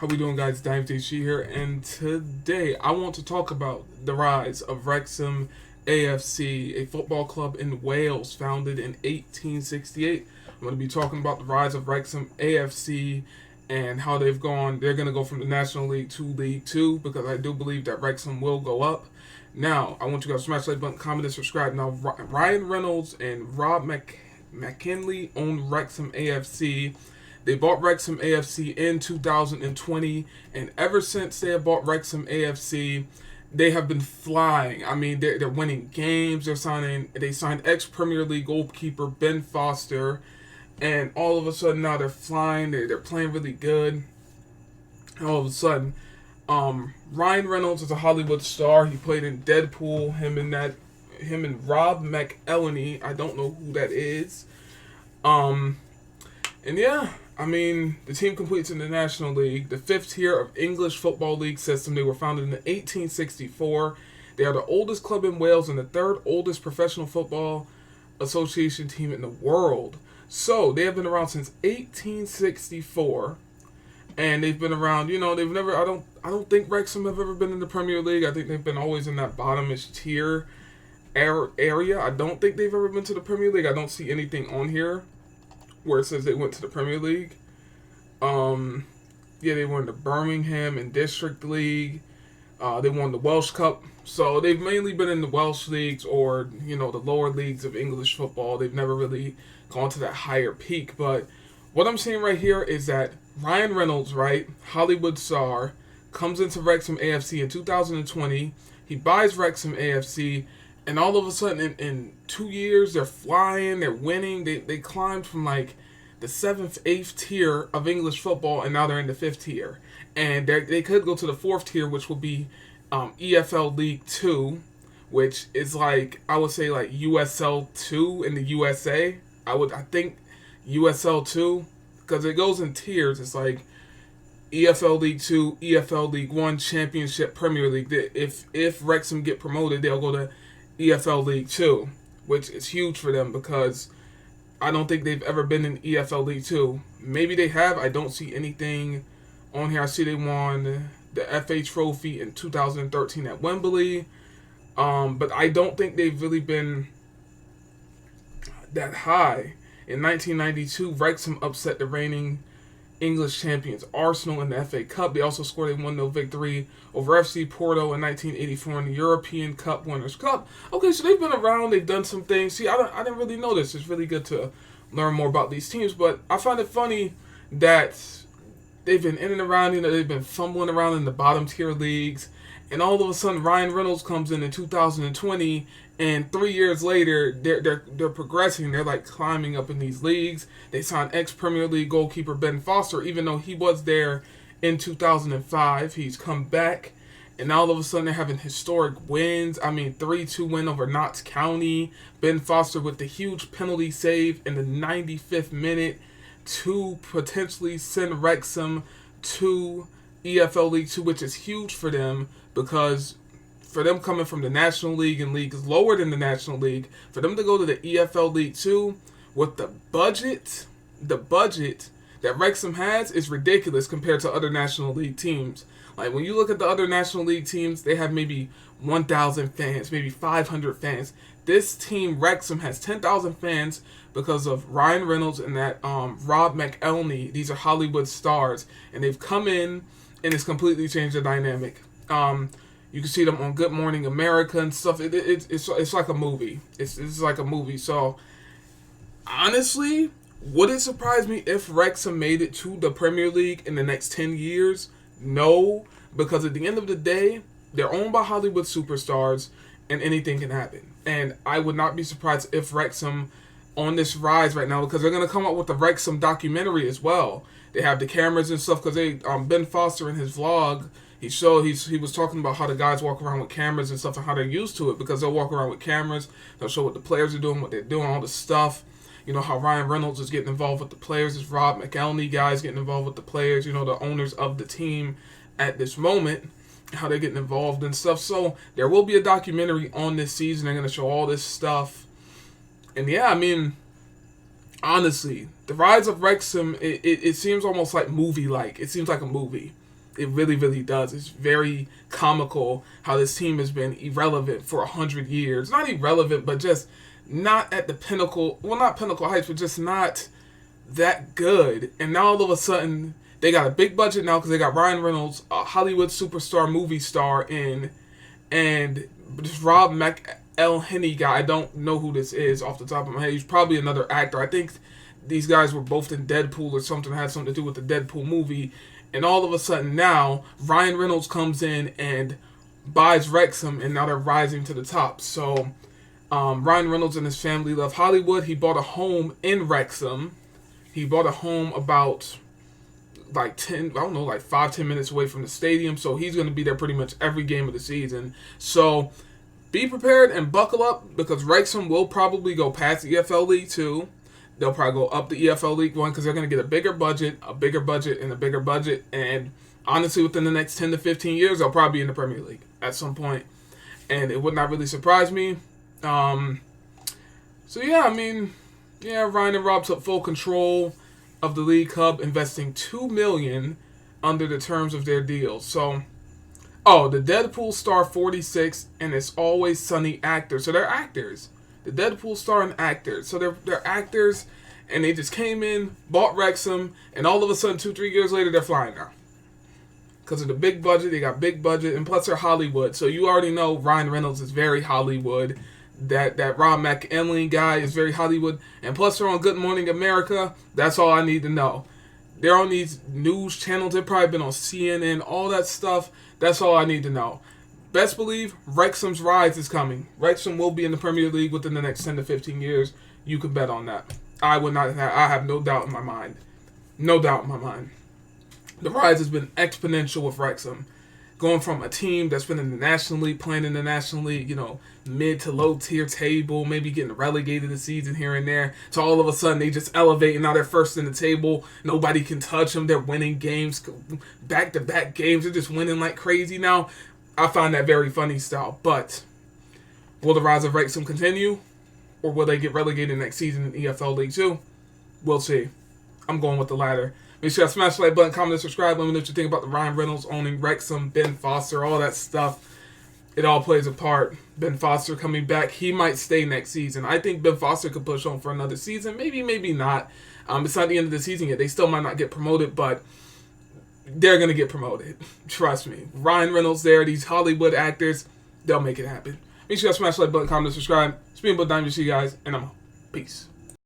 How we doing, guys? Dynasty here, and today I want to talk about the rise of Wrexham A.F.C, a football club in Wales founded in 1868. I'm going to be talking about the rise of Wrexham A.F.C and how they've gone. They're going to go from the National League to League Two because I do believe that Wrexham will go up. Now, I want you guys to smash the like button, comment, and subscribe. Now, Ryan Reynolds and Rob McKinley own Wrexham A.F.C. They bought Wrexham A.F.C in 2020, and ever since they have bought Wrexham A.F.C, they have been flying. I mean, they're winning games. They signed ex-Premier League goalkeeper Ben Foster, and all of a sudden now they're flying. They're playing really good. And all of a sudden, Ryan Reynolds is a Hollywood star. He played in Deadpool. Him and Rob McElhenney. I don't know who that is. And yeah, I mean, the team competes in the National League, the fifth tier of English Football League system. They were founded in 1864. They are the oldest club in Wales and the third oldest professional football association team in the world. So they have been around since 1864, and they've been around. They've never. I don't think Wrexham have ever been in the Premier League. I think they've been always in that bottomish tier area. I don't think they've ever been to the Premier League. I don't see anything on here where it says they went to the Premier League. Yeah, they won the Birmingham and District League. They won the Welsh Cup. So they've mainly been in the Welsh leagues or, the lower leagues of English football. They've never really gone to that higher peak. But what I'm seeing right here is that Ryan Reynolds, right, Hollywood star, comes into Wrexham AFC in 2020. He buys Wrexham AFC. And all of a sudden, in 2 years, they're flying, they're winning. They climbed from like the 7th, 8th tier of English football, and now they're in the 5th tier. And they could go to the 4th tier, which would be EFL League 2, which is like, I would say like USL 2 in the USA. I think USL 2, because it goes in tiers. It's like EFL League 2, EFL League 1, Championship, Premier League. If Wrexham get promoted, they'll go to EFL League 2, which is huge for them because I don't think they've ever been in EFL League 2. Maybe they have. I don't see anything on here. I see they won the FA Trophy in 2013 at Wembley, but I don't think they've really been that high. In 1992, Wrexham upset the reigning English champions Arsenal in the FA Cup. They also scored a 1-0 victory over FC Porto in 1984 in the European Cup Winners' Cup. Okay, so they've been around. They've done some things. See, I didn't really know this. It's really good to learn more about these teams, but I find it funny that they've been in and around. They've been fumbling around in the bottom tier leagues, and all of a sudden Ryan Reynolds comes in 2020. And 3 years later, they're progressing. They're like climbing up in these leagues. They signed ex-Premier League goalkeeper Ben Foster, even though he was there in 2005. He's come back, and all of a sudden they're having historic wins. I mean, 3-2 win over Notts County. Ben Foster with the huge penalty save in the 95th minute to potentially send Wrexham to EFL League 2, which is huge for them because for them coming from the National League and leagues lower than the National League, for them to go to the EFL League 2 with the budget that Wrexham has is ridiculous compared to other National League teams. Like, when you look at the other National League teams, they have maybe 1,000 fans, maybe 500 fans. This team, Wrexham, has 10,000 fans because of Ryan Reynolds and that Rob McElhenney. These are Hollywood stars, and they've come in and it's completely changed the dynamic. You can see them on Good Morning America and stuff. It's like a movie. It's like a movie. So, honestly, would it surprise me if Wrexham made it to the Premier League in the next 10 years? No, because at the end of the day, they're owned by Hollywood superstars, and anything can happen. And I would not be surprised if Wrexham on this rise right now, because they're going to come out with the Wrexham documentary as well. They have the cameras and stuff, because Ben Foster in his vlog, he was talking about how the guys walk around with cameras and stuff and how they're used to it because they'll walk around with cameras. They'll show what the players are doing, what they're doing, all the stuff. How Ryan Reynolds is getting involved with the players. This Rob McElhenney guys getting involved with the players. The owners of the team at this moment, how they're getting involved and stuff. So there will be a documentary on this season. They're going to show all this stuff. And yeah, I mean, honestly, the rise of Wrexham, it seems almost like movie-like. It seems like a movie. It really, really does. It's very comical how this team has been irrelevant for 100 years. Not irrelevant, but just not at the pinnacle. Well, not pinnacle heights, but just not that good. And now all of a sudden, they got a big budget now because they got Ryan Reynolds, a Hollywood superstar, movie star, in, and this Rob McElhenney guy. I don't know who this is off the top of my head. He's probably another actor. I think these guys were both in Deadpool or something that had something to do with the Deadpool movie. And all of a sudden now, Ryan Reynolds comes in and buys Wrexham, and now they're rising to the top. So Ryan Reynolds and his family love Hollywood. He bought a home in Wrexham. He bought a home about like 5-10 minutes away from the stadium. So he's going to be there pretty much every game of the season. So be prepared and buckle up, because Wrexham will probably go past the EFL League 2. They'll probably go up the EFL League 1 because they're going to get a bigger budget, and a bigger budget. And honestly, within the next 10 to 15 years, they'll probably be in the Premier League at some point. And it would not really surprise me. Ryan and Rob took full control of the League Cup, investing $2 million under the terms of their deal. So, the Deadpool star 46 and It's Always Sunny actor. So they're actors. The Deadpool star and actors. So they're actors, and they just came in, bought Wrexham, and all of a sudden, 2-3 years later, they're flying now. Because of the big budget, they got big budget, and plus they're Hollywood. So you already know Ryan Reynolds is very Hollywood. That Rob McElhenney guy is very Hollywood. And plus they're on Good Morning America. That's all I need to know. They're on these news channels. They've probably been on CNN, all that stuff. That's all I need to know. Best believe Wrexham's rise is coming. Wrexham will be in the Premier League within the next 10 to 15 years. You can bet on that. I have no doubt in my mind. No doubt in my mind. The rise has been exponential with Wrexham. Going from a team that's been in the National League, playing in the National League, mid to low tier table, maybe getting relegated a season here and there, to all of a sudden they just elevate, and now they're first in the table. Nobody can touch them. They're winning games, back-to-back games. They're just winning like crazy now. I find that very funny style. But will the rise of Wrexham continue, or will they get relegated next season in EFL League 2? We'll see. I'm going with the latter. Make sure you smash the like button, comment, and subscribe. Let me know what you think about the Ryan Reynolds owning Wrexham, Ben Foster, all that stuff. It all plays a part. Ben Foster coming back. He might stay next season. I think Ben Foster could push on for another season. Maybe not. It's not the end of the season yet. They still might not get promoted, but they're going to get promoted. Trust me. Ryan Reynolds there, these Hollywood actors, they'll make it happen. Make sure you smash the like button, comment, and subscribe. It's been Diamond, see you guys, and I'm out. Peace.